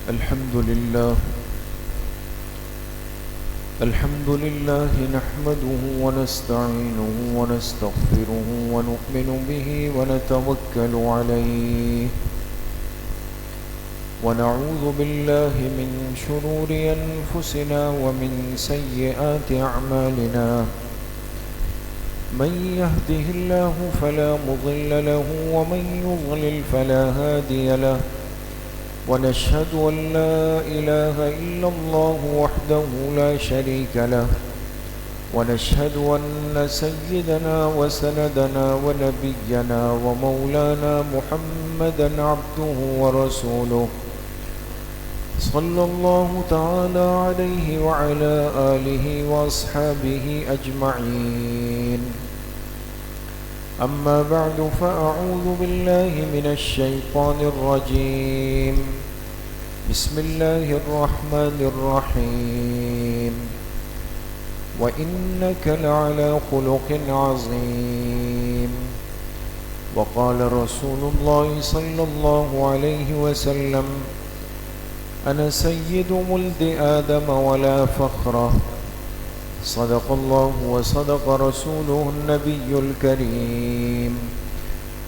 الحمد لله نحمده ونستعينه ونستغفره ونؤمن به ونتوكل عليه ونعوذ بالله من شرور أنفسنا ومن سيئات أعمالنا من يهده الله فلا مضل له ومن يضلل فلا هادي له ونشهد أن لا إله إلا الله وحده لا شريك له ونشهد أن سيدنا وسندنا ونبينا ومولانا محمدا عبده ورسوله صلى الله تعالى عليه وعلى آله وأصحابه أجمعين أما بعد فأعوذ بالله من الشيطان الرجيم بسم الله الرحمن الرحيم وإنك لعلى خلق عظيم وقال رسول الله صلى الله عليه وسلم أنا سيد ولد آدم ولا فخر صدق الله وصدق رسوله النبي الكريم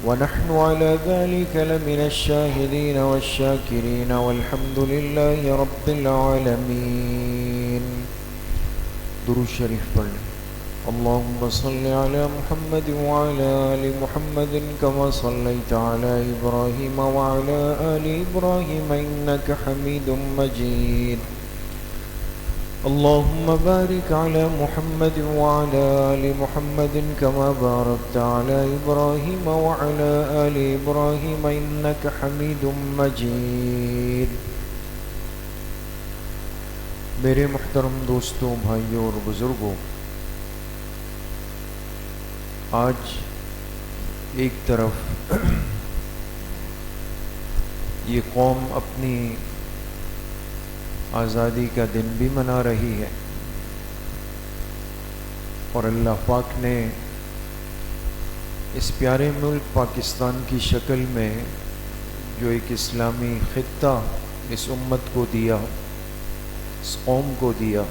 ونحن على ذلك لمن الشاهدين والشاكرين والحمد لله رب العالمين. درود شریف پڑھ لیں. اللهم صل على محمد وعلى آل محمد كما صليت على إبراهيم وعلى آل إبراهيم إنك حميد مجيد. اللهم بارك على محمد وعلى آل محمد كما باركت على إبراهيم وعلى آل إبراهيم إنك حميد مجيد. میرے محترم دوستوں، بھائیوں اور بزرگوں، آج ایک طرف یہ قوم اپنی آزادی کا دن بھی منا رہی ہے، اور اللہ پاک نے اس پیارے ملک پاکستان کی شکل میں جو ایک اسلامی خطہ اس امت کو دیا، اس قوم کو دیا،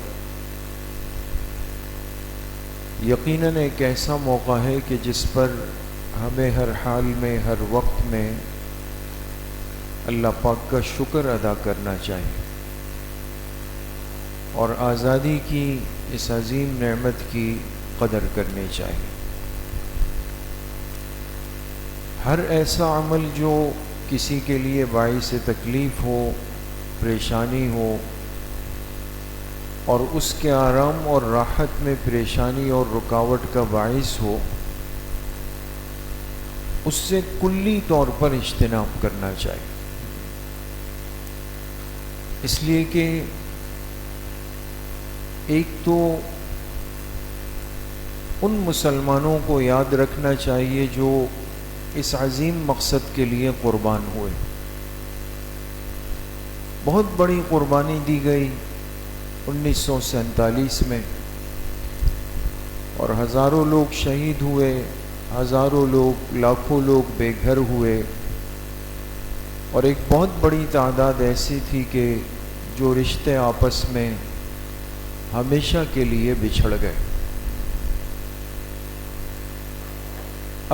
یقیناً ایک ایسا موقع ہے کہ جس پر ہمیں ہر حال میں، ہر وقت میں اللہ پاک کا شکر ادا کرنا چاہیے، اور آزادی کی اس عظیم نعمت کی قدر کرنی چاہیے. ہر ایسا عمل جو کسی کے لیے باعث تکلیف ہو، پریشانی ہو، اور اس کے آرام اور راحت میں پریشانی اور رکاوٹ کا باعث ہو، اس سے کلی طور پر اجتناب کرنا چاہیے. اس لیے کہ ایک تو ان مسلمانوں کو یاد رکھنا چاہیے جو اس عظیم مقصد کے لیے قربان ہوئے. بہت بڑی قربانی دی گئی 1947 میں، اور ہزاروں لوگ شہید ہوئے، ہزاروں لوگ، لاکھوں لوگ بے گھر ہوئے، اور ایک بہت بڑی تعداد ایسی تھی کہ جو رشتے آپس میں ہمیشہ کے لیے بچھڑ گئے.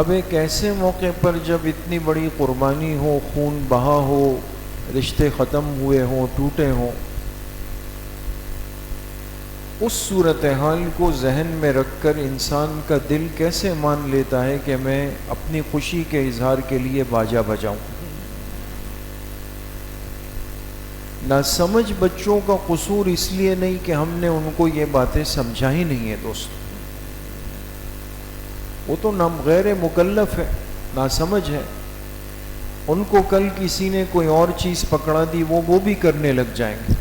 اب ایک ایسے موقع پر جب اتنی بڑی قربانی ہو، خون بہا ہو، رشتے ختم ہوئے ہوں، ٹوٹے ہوں، اس صورتحال کو ذہن میں رکھ کر انسان کا دل کیسے مان لیتا ہے کہ میں اپنی خوشی کے اظہار کے لیے باجا بجاؤں. ناسمجھ بچوں کا قصور اس لیے نہیں کہ ہم نے ان کو یہ باتیں سمجھائی نہیں ہیں دوست، وہ تو غیر مکلف ہے، ناسمجھ ہے. ان کو کل کسی نے کوئی اور چیز پکڑا دی، وہ بھی کرنے لگ جائیں گے.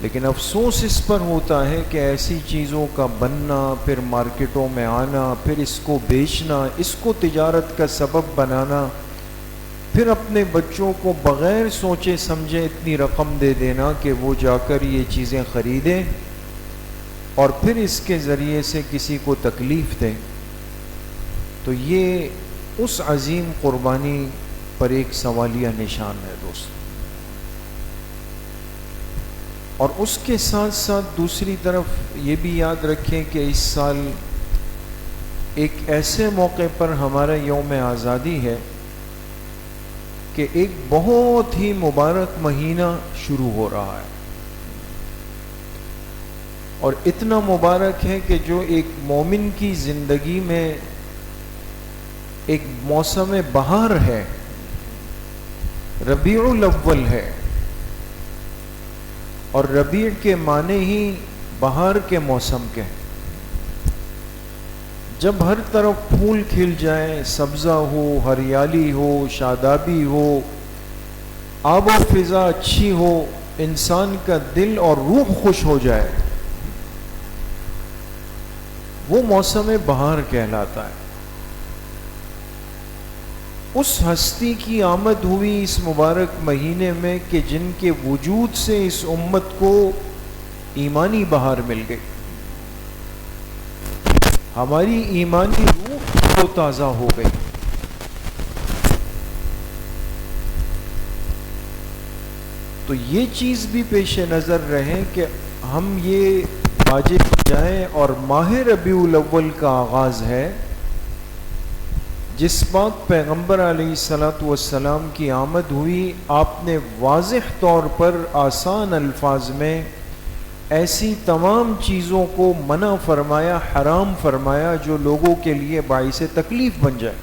لیکن افسوس اس پر ہوتا ہے کہ ایسی چیزوں کا بننا، پھر مارکیٹوں میں آنا، پھر اس کو بیچنا، اس کو تجارت کا سبب بنانا، پھر اپنے بچوں کو بغیر سوچے سمجھے اتنی رقم دے دینا کہ وہ جا کر یہ چیزیں خریدیں اور پھر اس کے ذریعے سے کسی کو تکلیف دیں. تو یہ اس عظیم قربانی پر ایک سوالیہ نشان ہے دوست. اور اس کے ساتھ ساتھ دوسری طرف یہ بھی یاد رکھیں کہ اس سال ایک ایسے موقع پر ہمارا یوم آزادی ہے کہ ایک بہت ہی مبارک مہینہ شروع ہو رہا ہے، اور اتنا مبارک ہے کہ جو ایک مومن کی زندگی میں ایک موسم بہار ہے، ربیع الاول ہے، اور ربیع کے معنی ہی بہار کے موسم کے ہیں. جب ہر طرف پھول کھل جائیں، سبزہ ہو، ہریالی ہو، شادابی ہو، آب و فضا اچھی ہو، انسان کا دل اور روح خوش ہو جائے، وہ موسم بہار کہلاتا ہے. اس ہستی کی آمد ہوئی اس مبارک مہینے میں کہ جن کے وجود سے اس امت کو ایمانی بہار مل گئی. ہماری ایمانی روح کو تازہ ہو گئی. تو یہ چیز بھی پیش نظر رہے کہ ہم یہ واجب جائیں، اور ماہ ربیع الاول کا آغاز ہے، جس پاک پیغمبر علیہ الصلوۃ والسلام کی آمد ہوئی. آپ نے واضح طور پر آسان الفاظ میں ایسی تمام چیزوں کو منع فرمایا، حرام فرمایا جو لوگوں کے لیے باعث تکلیف بن جائے.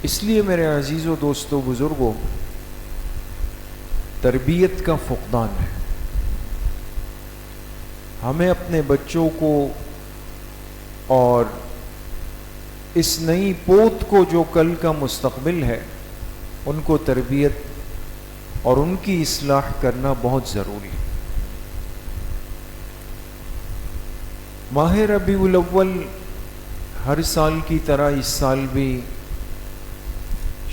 اس لیے میرے عزیزو، دوستو، بزرگوں، تربیت کا فقدان ہے. ہمیں اپنے بچوں کو اور اس نئی پوت کو جو کل کا مستقبل ہے، ان کو تربیت اور ان کی اصلاح کرنا بہت ضروری ہے. ماہ ربیع الاول ہر سال کی طرح اس سال بھی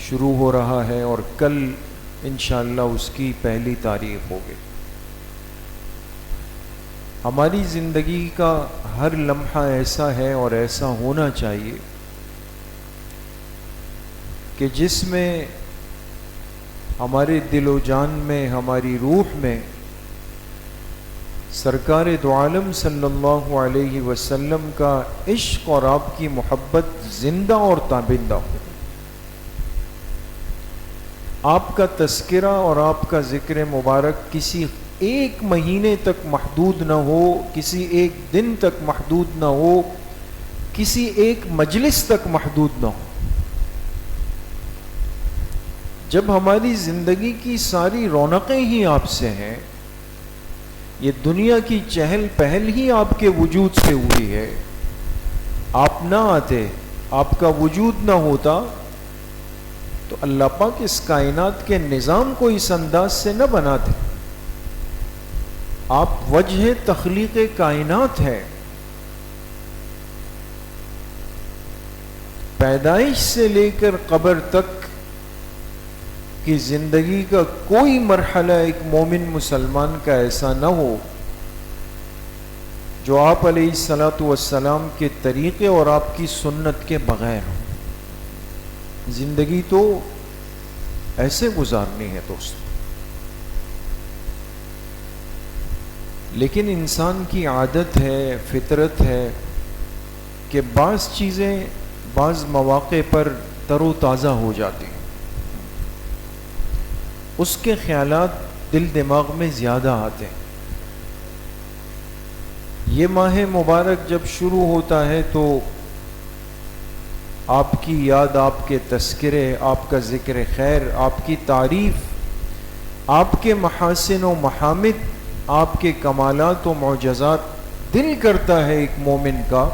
شروع ہو رہا ہے، اور کل انشاءاللہ اس کی پہلی تاریخ ہوگی. ہماری زندگی کا ہر لمحہ ایسا ہے اور ایسا ہونا چاہیے کہ جس میں ہمارے دل و جان میں، ہماری روح میں سرکار دو عالم صلی اللہ علیہ وسلم کا عشق اور آپ کی محبت زندہ اور تابندہ ہو. آپ کا تذکرہ اور آپ کا ذکر مبارک کسی ایک مہینے تک محدود نہ ہو، کسی ایک دن تک محدود نہ ہو، کسی ایک مجلس تک محدود نہ ہو. جب ہماری زندگی کی ساری رونقیں ہی آپ سے ہیں، یہ دنیا کی چہل پہل ہی آپ کے وجود سے ہوئی ہے، آپ نہ آتے، آپ کا وجود نہ ہوتا، تو اللہ پاک اس کائنات کے نظام کو اس انداز سے نہ بناتے. آپ وجہ تخلیق کائنات ہے. پیدائش سے لے کر قبر تک کی زندگی کا کوئی مرحلہ ایک مومن مسلمان کا ایسا نہ ہو جو آپ علیہ الصلوۃ والسلام کے طریقے اور آپ کی سنت کے بغیر ہو. زندگی تو ایسے گزارنی ہے دوست. لیکن انسان کی عادت ہے، فطرت ہے کہ بعض چیزیں بعض مواقع پر تر و تازہ ہو جاتی ہیں، اس کے خیالات دل دماغ میں زیادہ آتے ہیں. یہ ماہ مبارک جب شروع ہوتا ہے تو آپ کی یاد، آپ کے تذکرے، آپ کا ذکر خیر، آپ کی تعریف، آپ کے محاسن و محامد، آپ کے کمالات و معجزات، دل کرتا ہے ایک مومن کا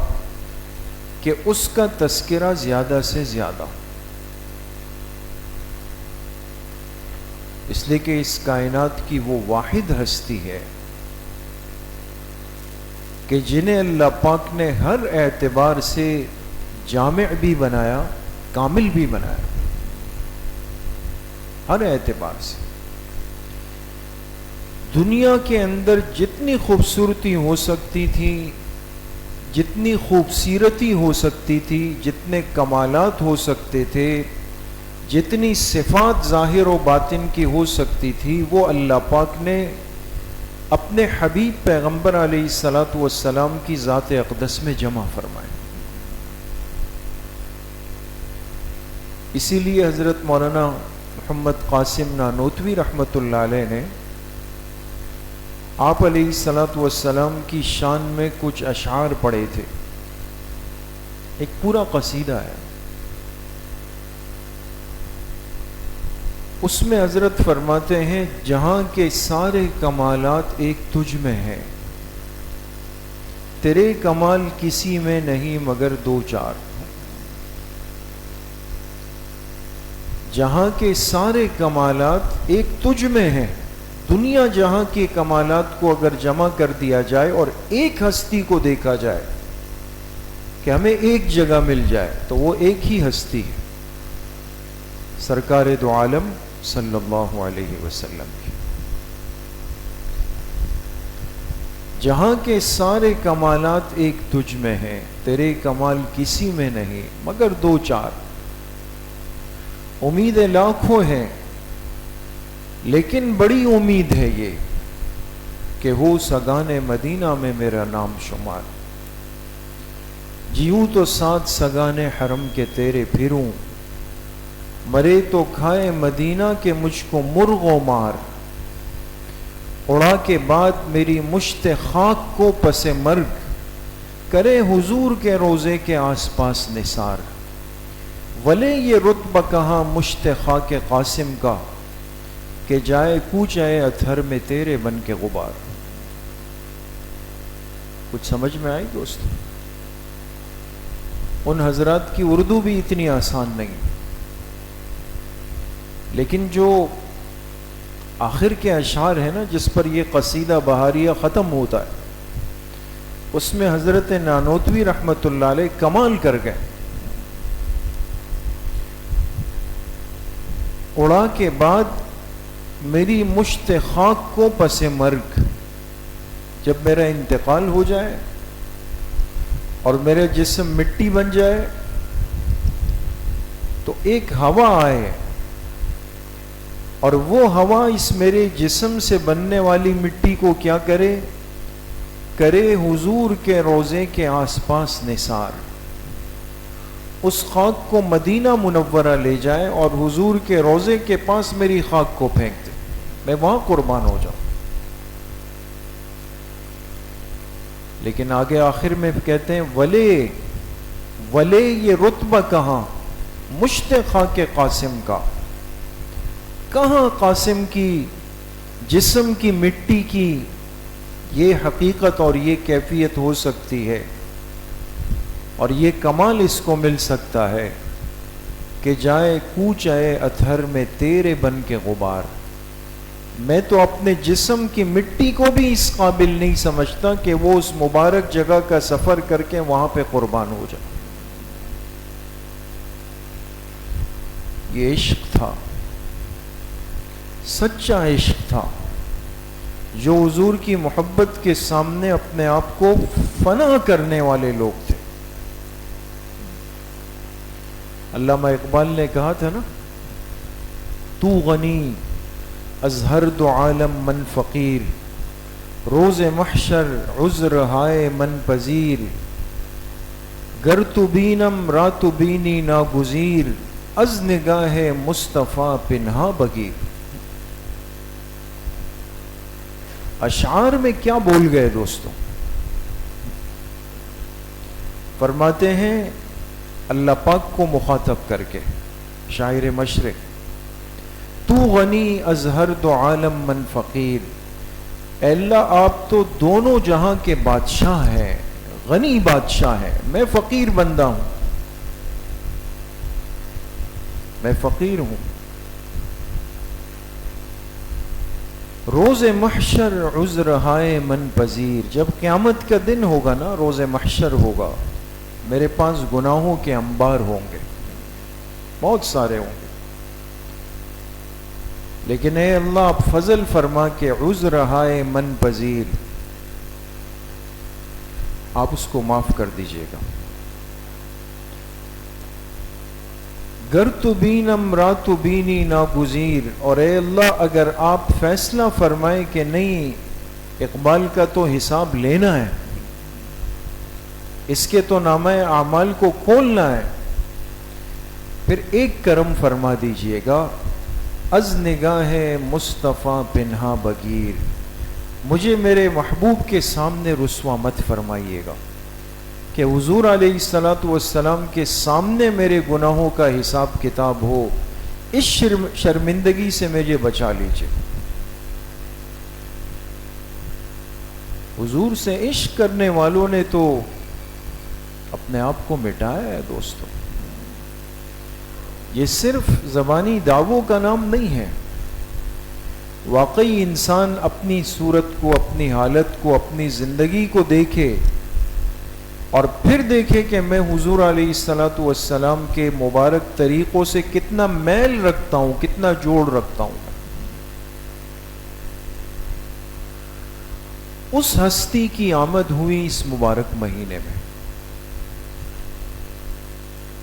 کہ اس کا تذکرہ زیادہ سے زیادہ. اس لیے کہ اس کائنات کی وہ واحد ہستی ہے کہ جنہیں اللہ پاک نے ہر اعتبار سے جامع بھی بنایا، کامل بھی بنایا، ہر اعتبار سے. دنیا کے اندر جتنی خوبصورتی ہو سکتی تھی، جتنی خوبصورتی ہو سکتی تھی، جتنے کمالات ہو سکتے تھے، جتنی صفات ظاہر و باطن کی ہو سکتی تھی، وہ اللہ پاک نے اپنے حبیب پیغمبر علیہ الصلاۃ والسلام کی ذات اقدس میں جمع فرمائے۔ اسی لیے حضرت مولانا محمد قاسم نانوتوی رحمۃ اللہ علیہ نے آپ علیہ الصلاۃ والسلام کی شان میں کچھ اشعار پڑھے تھے، ایک پورا قصیدہ ہے۔ اس میں حضرت فرماتے ہیں جہاں کے سارے کمالات ایک تجھ میں ہیں، تیرے کمال کسی میں نہیں مگر دو چار۔ جہاں کے سارے کمالات ایک تجھ میں ہیں، دنیا جہاں کے کمالات کو اگر جمع کر دیا جائے اور ایک ہستی کو دیکھا جائے کہ ہمیں ایک جگہ مل جائے تو وہ ایک ہی ہستی ہے، سرکار دو عالم صلی اللہ علیہ وسلم کی۔ جہاں کے سارے کمالات ایک تجھ میں ہیں، تیرے کمال کسی میں نہیں مگر دو چار۔ امیدیں لاکھوں ہیں لیکن بڑی امید ہے یہ کہ ہو سگانے مدینہ میں میرا نام شمار۔ جیوں تو ساتھ سگانے حرم کے تیرے پھروں، مرے تو کھائے مدینہ کے مجھ کو مرغ و مار۔ اڑا کے بعد میری مشت خاک کو پس مرگ، کرے حضور کے روزے کے آس پاس نثار۔ ولے یہ رتبہ کہاں مشت خاک قاسم کا، کہ جائے کوچے اتھر میں تیرے بن کے غبار۔ کچھ سمجھ میں آئی دوست؟ ان حضرات کی اردو بھی اتنی آسان نہیں، لیکن جو آخر کے اشعار ہیں نا جس پر یہ قصیدہ بہاریہ ختم ہوتا ہے، اس میں حضرت نانوتوی رحمۃ اللہ علیہ کمال کر گئے۔ اڑا کے بعد میری مشت خاک کو پس مرگ، جب میرا انتقال ہو جائے اور میرا جسم مٹی بن جائے تو ایک ہوا آئے اور وہ ہوا اس میرے جسم سے بننے والی مٹی کو کیا کرے؟ کرے حضور کے روزے کے آس پاس نثار۔ اس خاک کو مدینہ منورہ لے جائے اور حضور کے روزے کے پاس میری خاک کو پھینک دے، میں وہاں قربان ہو جاؤں۔ لیکن آگے آخر میں کہتے ہیں ولے یہ رتبہ کہاں مشت خاک قاسم کا، کہاں قاسم کی جسم کی مٹی کی یہ حقیقت اور یہ کیفیت ہو سکتی ہے اور یہ کمال اس کو مل سکتا ہے کہ جائے کوچ آئے اتھر میں تیرے بن کے غبار۔ میں تو اپنے جسم کی مٹی کو بھی اس قابل نہیں سمجھتا کہ وہ اس مبارک جگہ کا سفر کر کے وہاں پہ قربان ہو جائے۔ یہ عشق تھا، سچا عشق تھا، جو حضور کی محبت کے سامنے اپنے آپ کو فنا کرنے والے لوگ تھے۔ علامہ اقبال نے کہا تھا نا، تو غنی از ہر دو عالم من فقیر، روز محشر عذر ہائے من پذیر، گر تو بینم رات بینی ناگزیر، از نگاہ مصطفیٰ پنہا بگیر۔ اشعار میں کیا بول گئے دوستوں؟ فرماتے ہیں اللہ پاک کو مخاطب کر کے، شاعر مشرق، تو غنی از ہر دو عالم من فقیر، اے اللہ آپ تو دونوں جہاں کے بادشاہ ہیں، غنی بادشاہ ہیں، میں فقیر بندہ ہوں، میں فقیر ہوں۔ روز محشر عذر ہائے من پذیر، جب قیامت کا دن ہوگا نا، روز محشر ہوگا، میرے پاس گناہوں کے انبار ہوں گے، بہت سارے ہوں گے، لیکن اے اللہ آپ فضل فرما کے عذر ہائے من پذیر، آپ اس کو معاف کر دیجئے گا. گر تو بینم رات بینی ناگزیر، اور اے اللہ اگر آپ فیصلہ فرمائے کہ نہیں اقبال کا تو حساب لینا ہے، اس کے تو نامہ اعمال کو کھولنا ہے، پھر ایک کرم فرما دیجئے گا، از نگاہ مصطفیٰ پنہا بگیر، مجھے میرے محبوب کے سامنے رسوا مت فرمائیے گا کہ حضور علیہ الصلوۃ والسلام کے سامنے میرے گناہوں کا حساب کتاب ہو، اس شرمندگی سے مجھے بچا لیجئے. حضور سے عشق کرنے والوں نے تو اپنے آپ کو مٹایا ہے دوستو. یہ صرف زبانی دعووں کا نام نہیں ہے. واقعی انسان اپنی صورت کو، اپنی حالت کو، اپنی زندگی کو دیکھے اور پھر دیکھے کہ میں حضور علیہ الصلوۃ والسلام کے مبارک طریقوں سے کتنا میل رکھتا ہوں، کتنا جوڑ رکھتا ہوں. اس ہستی کی آمد ہوئی اس مبارک مہینے میں.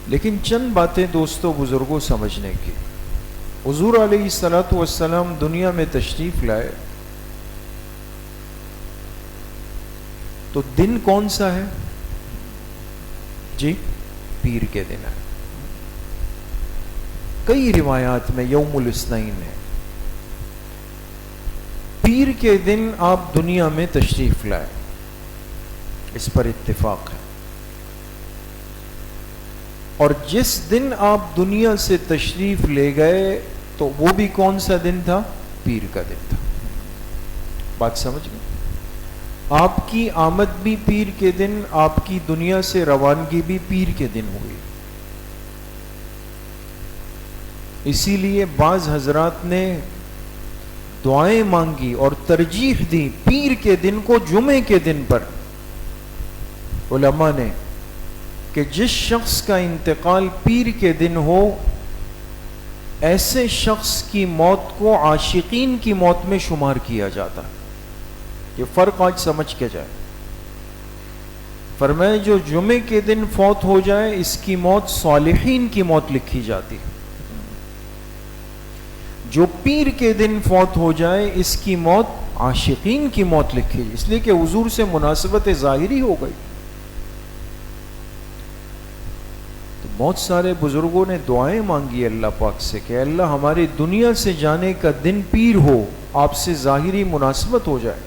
لیکن چند باتیں دوستو بزرگوں سمجھنے کی. حضور علیہ الصلوۃ والسلام دنیا میں تشریف لائے تو دن کون سا ہے؟ جی پیر کے دن ہے. کئی روایات میں یوم الاثنین ہے. پیر کے دن آپ دنیا میں تشریف لائے، اس پر اتفاق ہے. اور جس دن آپ دنیا سے تشریف لے گئے تو وہ بھی کون سا دن تھا؟ پیر کا دن تھا. بات سمجھ میں؟ آپ کی آمد بھی پیر کے دن، آپ کی دنیا سے روانگی بھی پیر کے دن ہوئی. اسی لیے بعض حضرات نے دعائیں مانگی اور ترجیح دی پیر کے دن کو جمعے کے دن پر. علماء نے کہ جس شخص کا انتقال پیر کے دن ہو، ایسے شخص کی موت کو عاشقین کی موت میں شمار کیا جاتا ہے. یہ فرق آج سمجھ کے جائے. فرمائے جو جمعے کے دن فوت ہو جائے اس کی موت صالحین کی موت لکھی جاتی. جو پیر کے دن فوت ہو جائے اس کی موت عاشقین کی موت لکھی، اس لیے کہ حضور سے مناسبت ظاہری ہو گئی. تو بہت سارے بزرگوں نے دعائیں مانگی اللہ پاک سے کہ اللہ ہماری دنیا سے جانے کا دن پیر ہو، آپ سے ظاہری مناسبت ہو جائے.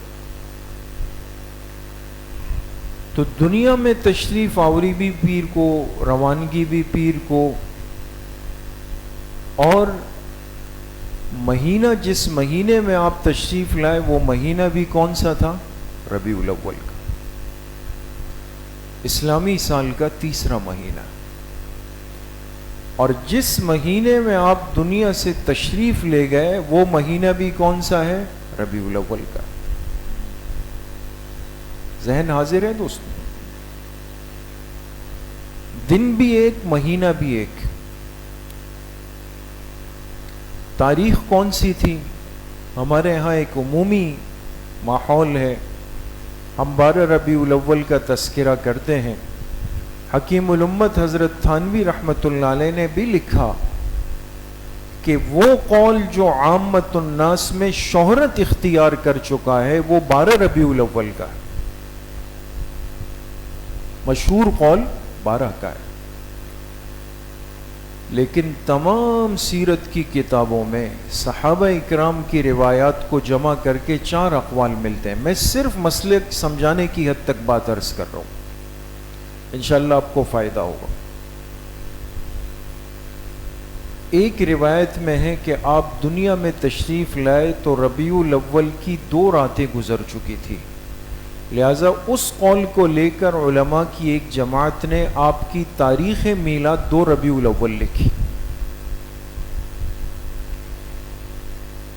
تو دنیا میں تشریف آوری بھی پیر کو، روانگی بھی پیر کو، اور مہینہ جس مہینے میں آپ تشریف لائے وہ مہینہ بھی کون سا تھا؟ ربیع الاول کا، اسلامی سال کا تیسرا مہینہ. اور جس مہینے میں آپ دنیا سے تشریف لے گئے وہ مہینہ بھی کون سا ہے؟ ربیع الاول کا. ذہن حاضر ہے دوستو؟ دن بھی ایک، مہینہ بھی ایک. تاریخ کون سی تھی؟ ہمارے ہاں ایک عمومی ماحول ہے، ہم 12 ربیع الاول کا تذکرہ کرتے ہیں. حکیم الامت حضرت تھانوی رحمۃ اللہ علیہ نے بھی لکھا کہ وہ قول جو عامت الناس میں شہرت اختیار کر چکا ہے وہ 12 ربیع الاول کا ہے. مشہور قول 12 کا ہے، لیکن تمام سیرت کی کتابوں میں صحابہ اکرام کی روایات کو جمع کر کے 4 اقوال ملتے ہیں. میں صرف مسئلے سمجھانے کی حد تک بات عرض کر رہا ہوں، انشاءاللہ آپ کو فائدہ ہوگا. ایک روایت میں ہے کہ آپ دنیا میں تشریف لائے تو ربیع الاول کی 2 راتیں گزر چکی تھی، لہذا اس قول کو لے کر علماء کی ایک جماعت نے آپ کی تاریخ میلاد 2 ربیع الاول لکھی.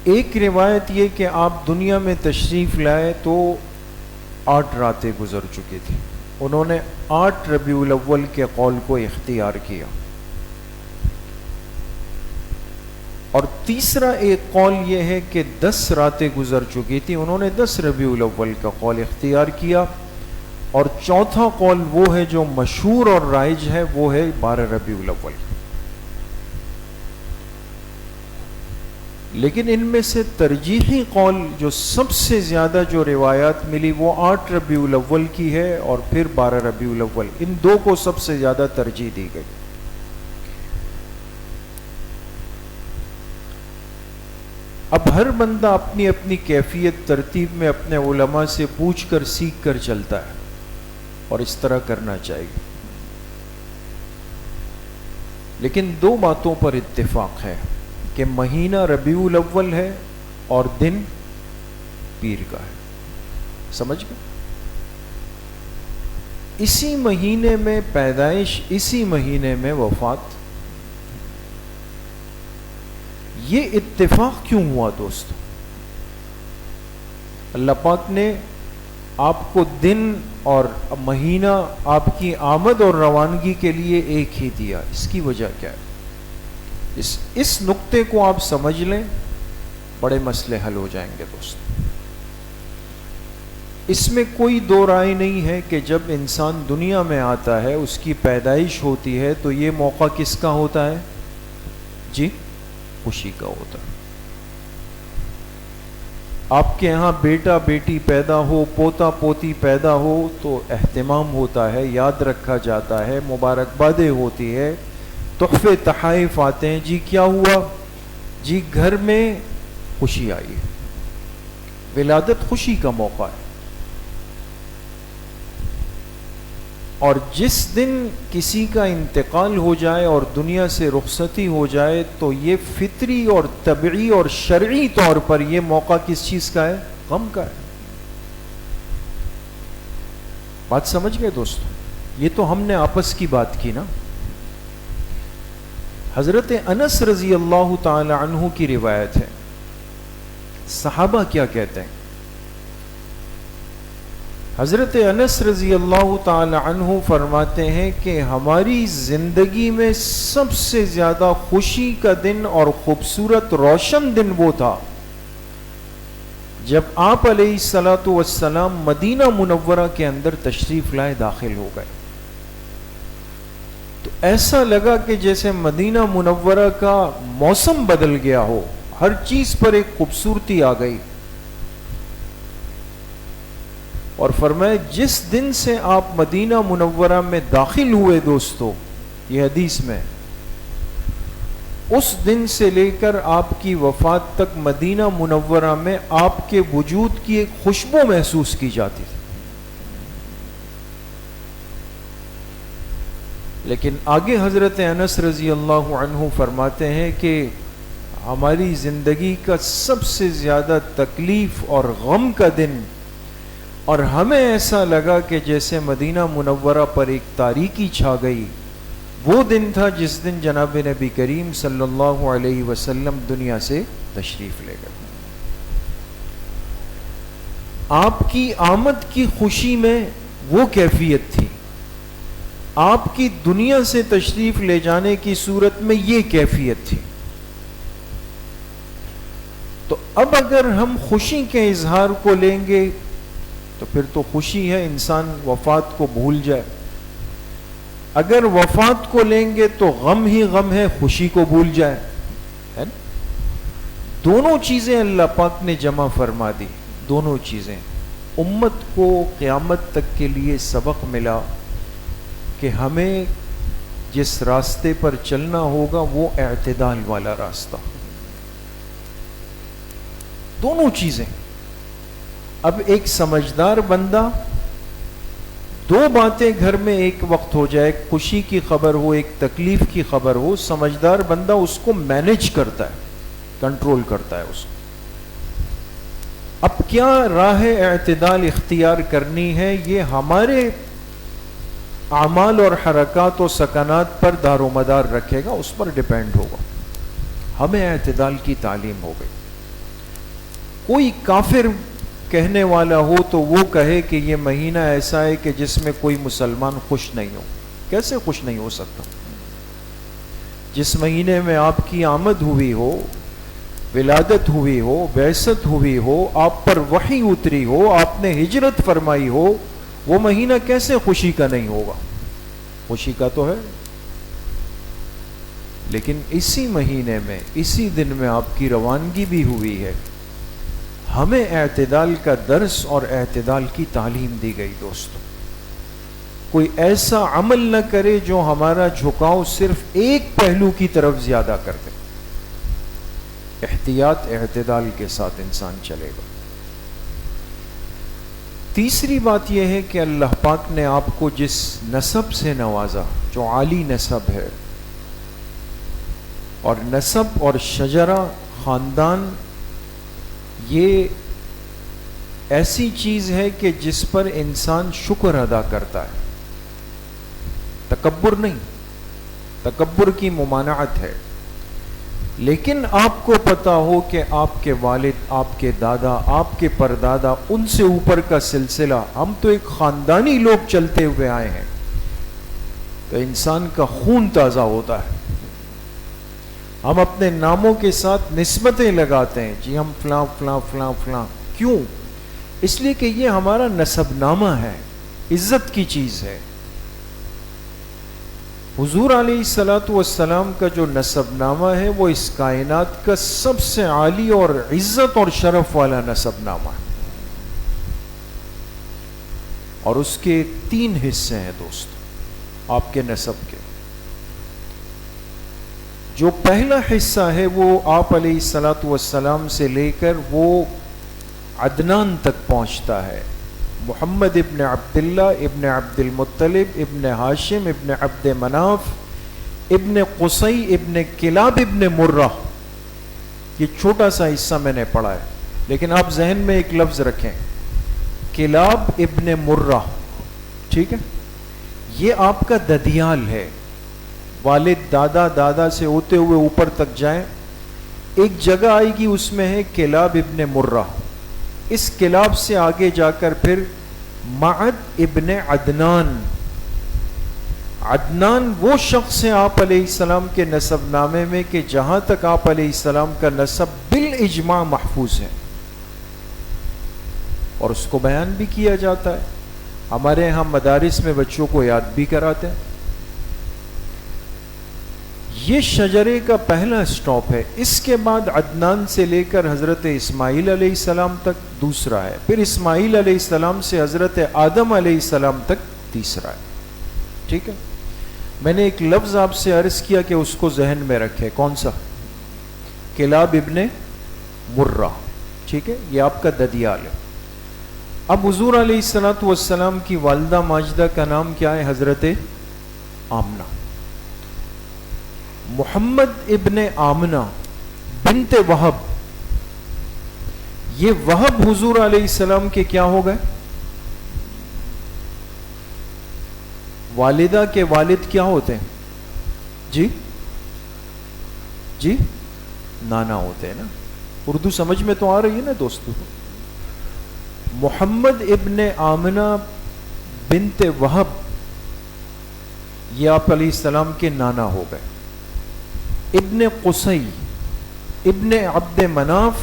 ایک روایت یہ کہ آپ دنیا میں تشریف لائے تو 8 راتیں گزر چکی تھی، انہوں نے 8 ربیع الاول کے قول کو اختیار کیا. اور تیسرا ایک قول یہ ہے کہ 10 راتیں گزر چکی تھی، انہوں نے 10 ربیع الاول کا قول اختیار کیا. اور چوتھا قول وہ ہے جو مشہور اور رائج ہے، وہ ہے 12 ربیع الاول۔ لیکن ان میں سے ترجیحی قول جو سب سے زیادہ جو روایات ملی وہ 8 ربیع الاول کی ہے اور پھر 12 ربیع الاول، ان دو کو سب سے زیادہ ترجیح دی گئی۔ اب ہر بندہ اپنی اپنی کیفیت ترتیب میں اپنے علماء سے پوچھ کر سیکھ کر چلتا ہے، اور اس طرح کرنا چاہیے۔ لیکن دو باتوں پر اتفاق ہے کہ مہینہ ربیع الاول ہے اور دن پیر کا ہے، سمجھ گئے؟ اسی مہینے میں پیدائش، اسی مہینے میں وفات، یہ اتفاق کیوں ہوا دوستو؟ اللہ پاک نے آپ کو دن اور مہینہ آپ کی آمد اور روانگی کے لیے ایک ہی دیا، اس کی وجہ کیا ہے؟ اس نقطے کو آپ سمجھ لیں، بڑے مسئلے حل ہو جائیں گے دوست۔ اس میں کوئی دو رائے نہیں ہے کہ جب انسان دنیا میں آتا ہے، اس کی پیدائش ہوتی ہے، تو یہ موقع کس کا ہوتا ہے؟ جی، خوشی کا ہوتا ہے۔ آپ کے ہاں بیٹا بیٹی پیدا ہو، پوتا پوتی پیدا ہو تو اہتمام ہوتا ہے، یاد رکھا جاتا ہے، مبارکبادیں ہوتی ہے، تحفے تحائف آتے ہیں، جی کیا ہوا؟ جی گھر میں خوشی آئی ہے۔ ولادت خوشی کا موقع ہے، اور جس دن کسی کا انتقال ہو جائے اور دنیا سے رخصتی ہو جائے تو یہ فطری اور طبعی اور شرعی طور پر یہ موقع کس چیز کا ہے؟ غم کا ہے۔ بات سمجھ گئے دوستو؟ یہ تو ہم نے آپس کی بات کی نا۔ حضرت انس رضی اللہ تعالی عنہ کی روایت ہے، صحابہ کیا کہتے ہیں؟ حضرت انس رضی اللہ تعالی عنہ فرماتے ہیں کہ ہماری زندگی میں سب سے زیادہ خوشی کا دن اور خوبصورت روشن دن وہ تھا جب آپ علیہ الصلوۃ والسلام مدینہ منورہ کے اندر تشریف لائے، داخل ہو گئے، تو ایسا لگا کہ جیسے مدینہ منورہ کا موسم بدل گیا ہو، ہر چیز پر ایک خوبصورتی آ گئی۔ اور فرمایا جس دن سے آپ مدینہ منورہ میں داخل ہوئے دوستو، یہ حدیث میں، اس دن سے لے کر آپ کی وفات تک مدینہ منورہ میں آپ کے وجود کی ایک خوشبو محسوس کی جاتی تھی۔ لیکن آگے حضرت انس رضی اللہ عنہ فرماتے ہیں کہ ہماری زندگی کا سب سے زیادہ تکلیف اور غم کا دن، اور ہمیں ایسا لگا کہ جیسے مدینہ منورہ پر ایک تاریکی چھا گئی، وہ دن تھا جس دن جناب نبی کریم صلی اللہ علیہ وسلم دنیا سے تشریف لے گئے۔ آپ کی آمد کی خوشی میں وہ کیفیت تھی، آپ کی دنیا سے تشریف لے جانے کی صورت میں یہ کیفیت تھی۔ تو اب اگر ہم خوشی کے اظہار کو لیں گے تو پھر تو خوشی ہے انسان وفات کو بھول جائے، اگر وفات کو لیں گے تو غم ہی غم ہے، خوشی کو بھول جائے، ہے نا؟ دونوں چیزیں اللہ پاک نے جمع فرما دی، دونوں چیزیں۔ امت کو قیامت تک کے لیے سبق ملا کہ ہمیں جس راستے پر چلنا ہوگا وہ اعتدال والا راستہ، دونوں چیزیں۔ اب ایک سمجھدار بندہ، دو باتیں گھر میں ایک وقت ہو جائے، ایک خوشی کی خبر ہو، ایک تکلیف کی خبر ہو، سمجھدار بندہ اس کو مینیج کرتا ہے، کنٹرول کرتا ہے اس کو۔ اب کیا راہ اعتدال اختیار کرنی ہے، یہ ہمارے اعمال اور حرکات و سکنات پر دار و مدار رکھے گا، اس پر ڈیپینڈ ہوگا۔ ہمیں اعتدال کی تعلیم ہو گئی۔ کوئی کافر کہنے والا ہو تو وہ کہے کہ یہ مہینہ ایسا ہے کہ جس میں کوئی مسلمان خوش نہیں ہو، کیسے خوش نہیں ہو سکتا؟ جس مہینے میں آپ کی آمد ہوئی ہو، ولادت ہوئی ہو، بعثت ہوئی ہو، آپ پر وحی اتری ہو، آپ نے ہجرت فرمائی ہو، وہ مہینہ کیسے خوشی کا نہیں ہوگا؟ خوشی کا تو ہے، لیکن اسی مہینے میں اسی دن میں آپ کی روانگی بھی ہوئی ہے. ہمیں اعتدال کا درس اور اعتدال کی تعلیم دی گئی. دوستو، کوئی ایسا عمل نہ کرے جو ہمارا جھکاؤ صرف ایک پہلو کی طرف زیادہ کر دے. احتیاط اعتدال کے ساتھ انسان چلے گا. تیسری بات یہ ہے کہ اللہ پاک نے آپ کو جس نسب سے نوازا، جو عالی نسب ہے، اور نسب اور شجرہ خاندان یہ ایسی چیز ہے کہ جس پر انسان شکر ادا کرتا ہے. تکبر نہیں، تکبر کی ممانعت ہے. لیکن آپ کو پتا ہو کہ آپ کے والد، آپ کے دادا، آپ کے پردادا، ان سے اوپر کا سلسلہ، ہم تو ایک خاندانی لوگ چلتے ہوئے آئے ہیں، تو انسان کا خون تازہ ہوتا ہے. ہم اپنے ناموں کے ساتھ نسبتیں لگاتے ہیں، جی ہم فلاں فلاں فلاں فلاں. کیوں؟ اس لیے کہ یہ ہمارا نسب نامہ ہے، عزت کی چیز ہے. حضور علیہ الصلوۃ والسلام کا جو نسب نامہ ہے وہ اس کائنات کا سب سے عالی اور عزت اور شرف والا نسب نامہ ہے. اور اس کے 3 حصے ہیں دوست آپ کے نسب کے. جو پہلا حصہ ہے وہ آپ علیہ الصلوۃ والسلام سے لے کر وہ عدنان تک پہنچتا ہے. محمد ابن عبداللہ ابن عبد المطلب ابن ہاشم ابن عبد مناف ابن قصی ابن کلاب ابن مرہ. یہ چھوٹا سا حصہ میں نے پڑھا ہے، لیکن آپ ذہن میں ایک لفظ رکھیں، کلاب ابن مرہ. ٹھیک ہے؟ یہ آپ کا ددیال ہے. والد دادا دادا سے ہوتے ہوئے اوپر تک جائیں، ایک جگہ آئے گی اس میں ہے کلاب ابن مرہ. اس کلاب سے آگے جا کر پھر معد ابن عدنان. عدنان وہ شخص ہے آپ علیہ السلام کے نسب نامے میں کہ جہاں تک آپ علیہ السلام کا نسب بالاجماع محفوظ ہے، اور اس کو بیان بھی کیا جاتا ہے. ہمارے ہاں مدارس میں بچوں کو یاد بھی کراتے ہیں. یہ شجرے کا پہلا سٹاپ ہے. اس کے بعد عدنان سے لے کر حضرت اسماعیل علیہ السلام تک دوسرا ہے، پھر اسماعیل علیہ السلام سے حضرت آدم علیہ السلام تک تیسرا ہے. ٹھیک ہے؟ میں نے ایک لفظ آپ سے عرض کیا کہ اس کو ذہن میں رکھے. کون سا؟ کلاب ابن مرہ. ٹھیک ہے؟ یہ آپ کا ددیال ہے. اب حضور علیہ الصلوۃ والسلام کی والدہ ماجدہ کا نام کیا ہے؟ حضرت آمنہ. محمد ابن آمنہ بنت وہب. یہ وہب حضور علیہ السلام کے کیا ہو گئے؟ والدہ کے والد کیا ہوتے ہیں؟ جی جی نانا ہوتے ہیں نا. اردو سمجھ میں تو آ رہی ہے نا دوستو؟ محمد ابن آمنہ بنت وہب یہ آپ علیہ السلام کے نانا ہو گئے. ابن قصی ابن عبد مناف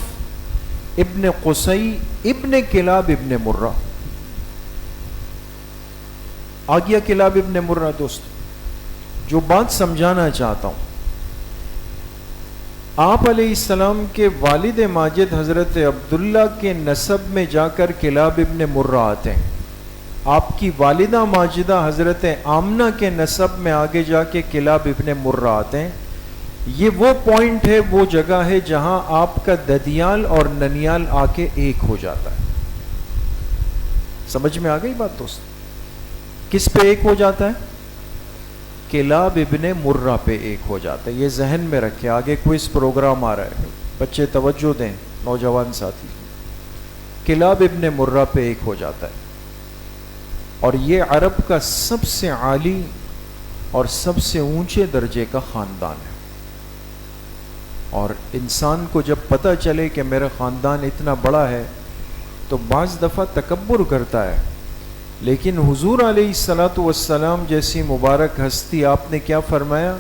ابن قصی ابن کلاب ابن مرہ. آ گیا کلاب ابن مرہ. دوست جو بات سمجھانا چاہتا ہوں، آپ علیہ السلام کے والد ماجد حضرت عبداللہ کے نسب میں جا کر کلاب ابن مرہ آتے ہیں. آپ کی والدہ ماجدہ حضرت آمنہ کے نسب میں آگے جا کے کلاب ابن مرہ آتے ہیں. یہ وہ پوائنٹ ہے، وہ جگہ ہے جہاں آپ کا ددیال اور ننیال آ کے ایک ہو جاتا ہے. سمجھ میں آ گئی بات دوست؟ کس پہ ایک ہو جاتا ہے؟ کلاب ابن مرہ پہ ایک ہو جاتا ہے. یہ ذہن میں رکھے، آگے کوئز پروگرام آ رہا ہے، بچے توجہ دیں، نوجوان ساتھی. کلاب ابن مرہ پہ ایک ہو جاتا ہے. اور یہ عرب کا سب سے عالی اور سب سے اونچے درجے کا خاندان ہے. اور انسان کو جب پتہ چلے کہ میرا خاندان اتنا بڑا ہے تو بعض دفعہ تکبر کرتا ہے. لیکن حضور علیہ الصلوۃ والسلام جیسی مبارک ہستی، آپ نے کیا فرمایا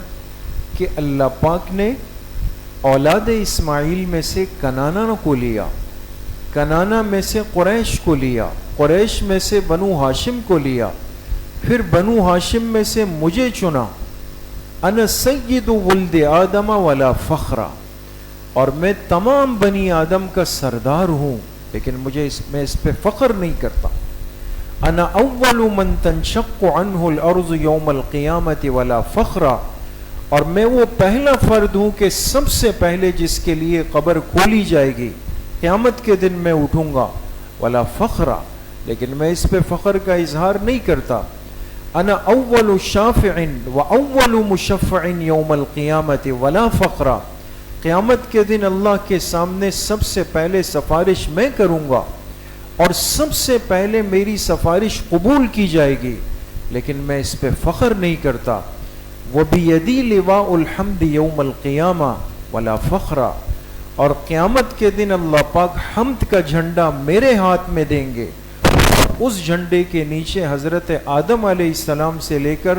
کہ اللہ پاک نے اولاد اسماعیل میں سے کنانہ کو لیا، کنانہ میں سے قریش کو لیا، قریش میں سے بنو ہاشم کو لیا، پھر بنو ہاشم میں سے مجھے چنا، انا سید ولد آدم ولا فخرا، اور میں تمام بنی آدم کا سردار ہوں، لیکن میں اس پہ فخر نہیں کرتا۔ انا اول من تنشق عنہ الارض یوم القیامت ولا فخرا، اور میں وہ پہلا فرد ہوں کہ سب سے پہلے جس کے لیے قبر کھولی جائے گی، قیامت کے دن میں اٹھوں گا، ولا فخرا، لیکن میں اس پہ فخر کا اظہار نہیں کرتا۔ انا اول شافع و اول مشفع یوم القیامت ولا فخرا، قیامت کے دن اللہ کے سامنے سب سے پہلے سفارش میں کروں گا اور سب سے پہلے میری سفارش قبول کی جائے گی، لیکن میں اس پہ فخر نہیں کرتا۔ وَبِيَدِي لِوَاءُ الْحَمْدِ يَوْمَ الْقِيَامَةِ وَلَا فَخْرًا، اور قیامت کے دن اللہ پاک حمد کا جھنڈا میرے ہاتھ میں دیں گے، اس جھنڈے کے نیچے حضرت آدم علیہ السلام سے لے کر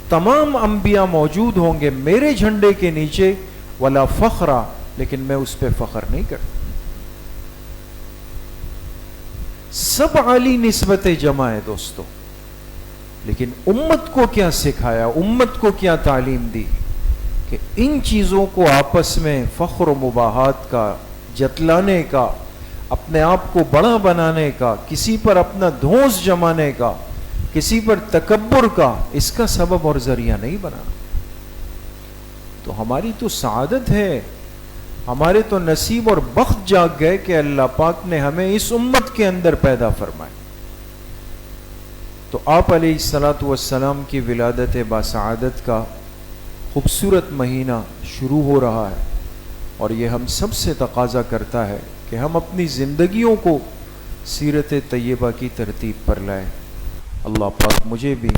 تمام انبیاء موجود ہوں گے میرے جھنڈے کے نیچے، ولا فخرا، لیکن میں اس پہ فخر نہیں کرتا۔ سب عالی نسبت جمع ہے دوستو، لیکن امت کو کیا سکھایا، امت کو کیا تعلیم دی کہ ان چیزوں کو آپس میں فخر و مباحات کا، جتلانے کا، اپنے آپ کو بڑا بنانے کا، کسی پر اپنا دھونس جمانے کا، کسی پر تکبر کا، اس کا سبب اور ذریعہ نہیں بنا۔ تو ہماری تو سعادت ہے، ہمارے تو نصیب اور بخت جاگ گئے کہ اللہ پاک نے ہمیں اس امت کے اندر پیدا فرمائے۔ تو آپ علیہ الصلاۃ والسلام کی ولادت باسعادت کا خوبصورت مہینہ شروع ہو رہا ہے، اور یہ ہم سب سے تقاضا کرتا ہے کہ ہم اپنی زندگیوں کو سیرت طیبہ کی ترتیب پر لائیں۔ اللہ پاک مجھے بھی